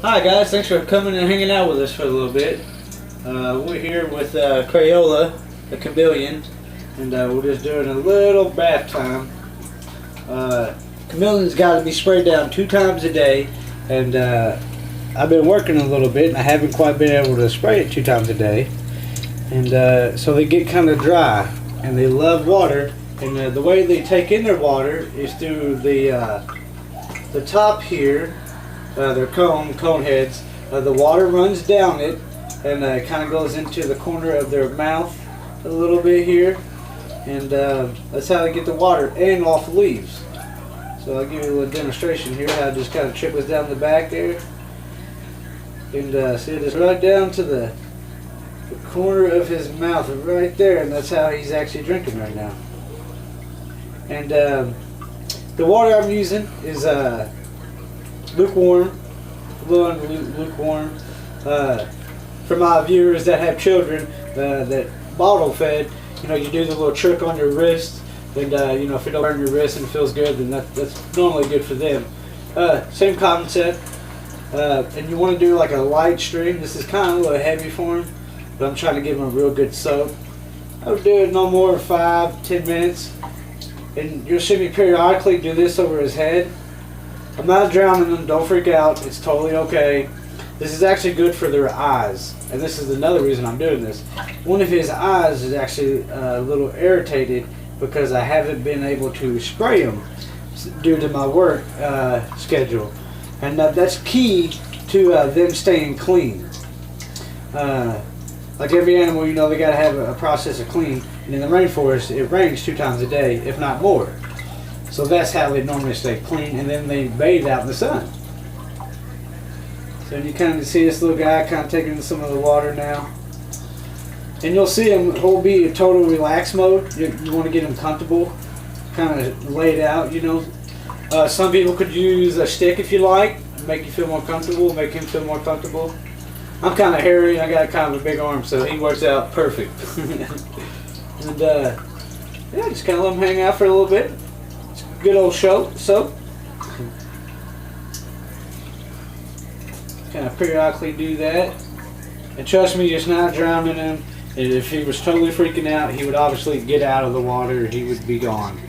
Hi guys, thanks for coming and hanging out with us for a little bit. We're here with Crayola, the chameleon, and we're just doing a little bath time. Chameleon's got to be sprayed down 2 times a day, and I've been working a little bit and I haven't quite been able to spray it 2 times a day. And so they get kind of dry, and they love water, and the way they take in their water is through the top here. Their cone heads. The water runs down it and kind of goes into the corner of their mouth a little bit here, and that's how they get the water and off the leaves. So I'll give you a little demonstration here how it just kind of trickles down the back there, and see it is right down to the corner of his mouth right there, and that's how he's actually drinking right now. And the water I'm using is lukewarm, a little lukewarm. For my viewers that have children that bottle fed, you do the little trick on your wrist, and if it don't burn your wrist and it feels good, then that's normally good for them. Same concept, and you want to do like a light stream. This is kind of a little heavy for him, but I'm trying to give him a real good soak. I would do it no more than 5-10 minutes, and you'll see me periodically do this over his head. I'm not drowning them, don't freak out, it's totally okay. This is actually good for their eyes, and this is another reason I'm doing this. One of his eyes is actually a little irritated because I haven't been able to spray him due to my work schedule. And that's key to them staying clean. Like every animal, they gotta have a process of clean, and in the rainforest it rains 2 times a day, if not more. So that's how they normally stay clean, and then they bathe out in the sun. So you kind of see this little guy kind of taking some of the water now. And you'll see him, he'll be in total relax mode. You want to get him comfortable, kind of laid out, Some people could use a stick if you like, make you feel more comfortable, make him feel more comfortable. I'm kind of hairy, I got kind of a big arm, so he works out perfect. And yeah, just kind of let him hang out for a little bit. Good old soap. Kind of periodically do that. And trust me, it's not drowning him. And if he was totally freaking out, he would obviously get out of the water. He would be gone.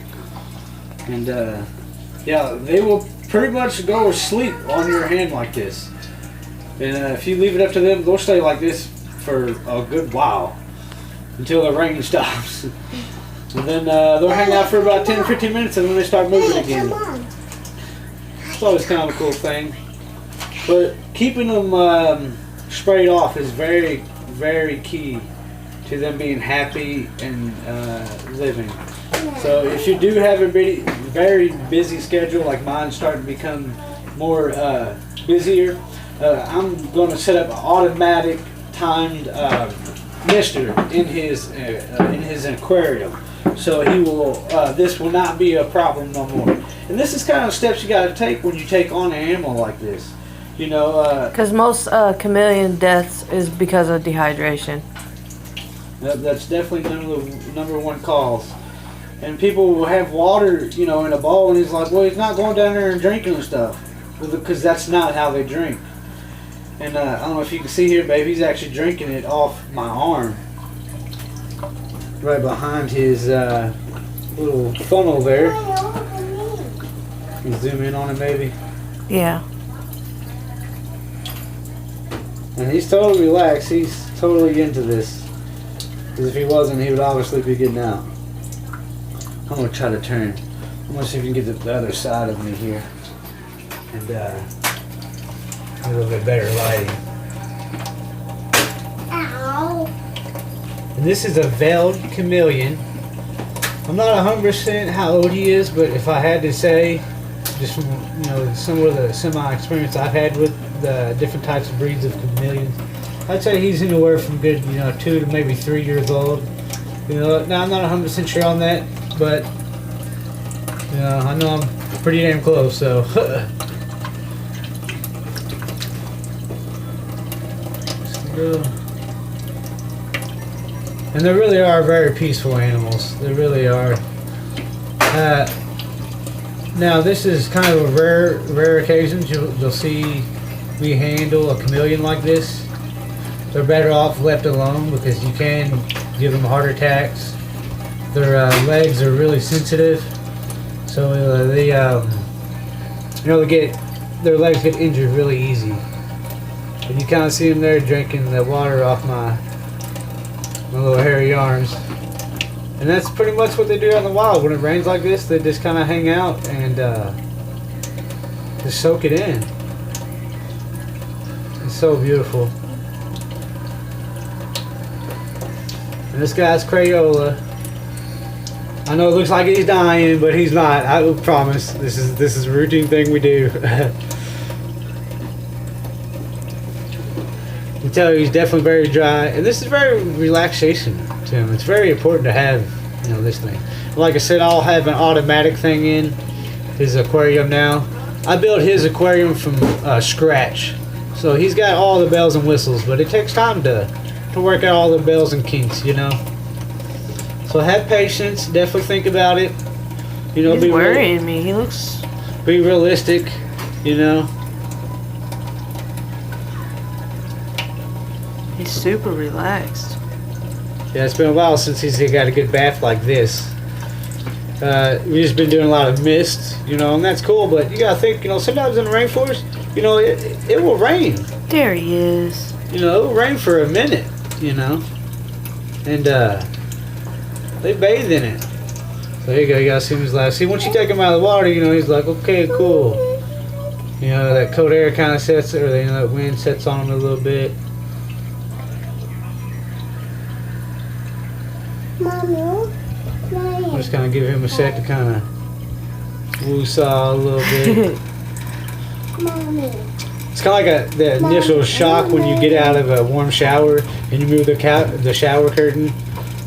And yeah, they will pretty much go to sleep on your hand like this. And if you leave it up to them, they'll stay like this for a good while until the rain stops. And then they'll hang out for about 10-15 minutes, and then they start moving again. It's always kind of a cool thing. But keeping them sprayed off is very, very key to them being happy and living. So if you do have a very busy schedule, like mine's starting to become more busier, I'm going to set up an automatic timed mister in his aquarium. So he will. This will not be a problem no more. And this is kind of steps you got to take when you take on an animal like this. Because most chameleon deaths is because of dehydration. That's definitely number one cause. And people will have water, in a bowl, and he's like, well, he's not going down there and drinking and stuff, because that's not how they drink. And I don't know if you can see here, babe. He's actually drinking it off my arm. Right behind his little funnel there. You zoom in on it, maybe. Yeah. And he's totally relaxed. He's totally into this. Because if he wasn't, he would obviously be getting out. I'm going to try to turn. I'm going to see if we can get the other side of me here. And a little bit better lighting. And this is a veiled chameleon. I'm not 100% how old he is, but if I had to say, just from some of the semi-experience I've had with the different types of breeds of chameleons, I'd say he's anywhere from good 2 to maybe 3 years old. Now I'm not 100% sure on that, but I know I'm pretty damn close. So. And they really are very peaceful animals. They really are. Now this is kind of a rare occasions. You'll see we handle a chameleon like this, they're better off left alone because you can give them heart attacks. Their legs are really sensitive, so they get their legs get injured really easy. And you kind of see them there drinking the water off my little hairy arms. And that's pretty much what they do out in the wild. When it rains like this, they just kind of hang out and just soak it in. It's so beautiful. And this guy's Crayola. I know it looks like he's dying, but he's not. I will promise. This is a routine thing we do. You can tell he's definitely very dry, and this is very relaxation to him. It's very important to have, this thing. Like I said, I'll have an automatic thing in his aquarium now. I built his aquarium from scratch, so he's got all the bells and whistles, but it takes time to work out all the bells and kinks, So have patience. Definitely think about it. He's worrying me. He looks. Be realistic. He's super relaxed. Yeah, it's been a while since he's got a good bath like this. We've just been doing a lot of mist, and that's cool. But you gotta think, sometimes in the rainforest, it will rain. There he is. It will rain for a minute, and they bathe in it. So there you go. You gotta see him his laugh. See, once you take him out of the water, he's like, okay, cool. That cold air kind of sets, or that wind sets on him a little bit. I'm just gonna give him a sec to kind of woo-saw a little bit. It's kind of like the initial shock when you get out of a warm shower and you move the shower curtain,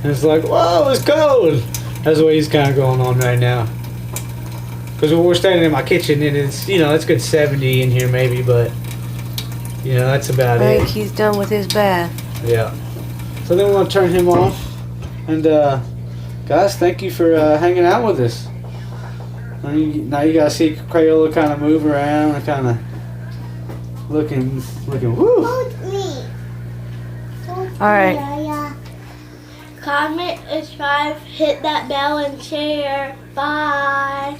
and it's like, whoa, it's cold. That's the way he's kind of going on right now. Because we're standing in my kitchen and it's it's good 70 in here maybe, but that's about I it. think he's done with his bath. Yeah. So then we're gonna turn him off. And guys, thank you for hanging out with us. Now you guys see Crayola kind of move around and kind of looking woo. Alright. Comment, subscribe, hit that bell and share. Bye.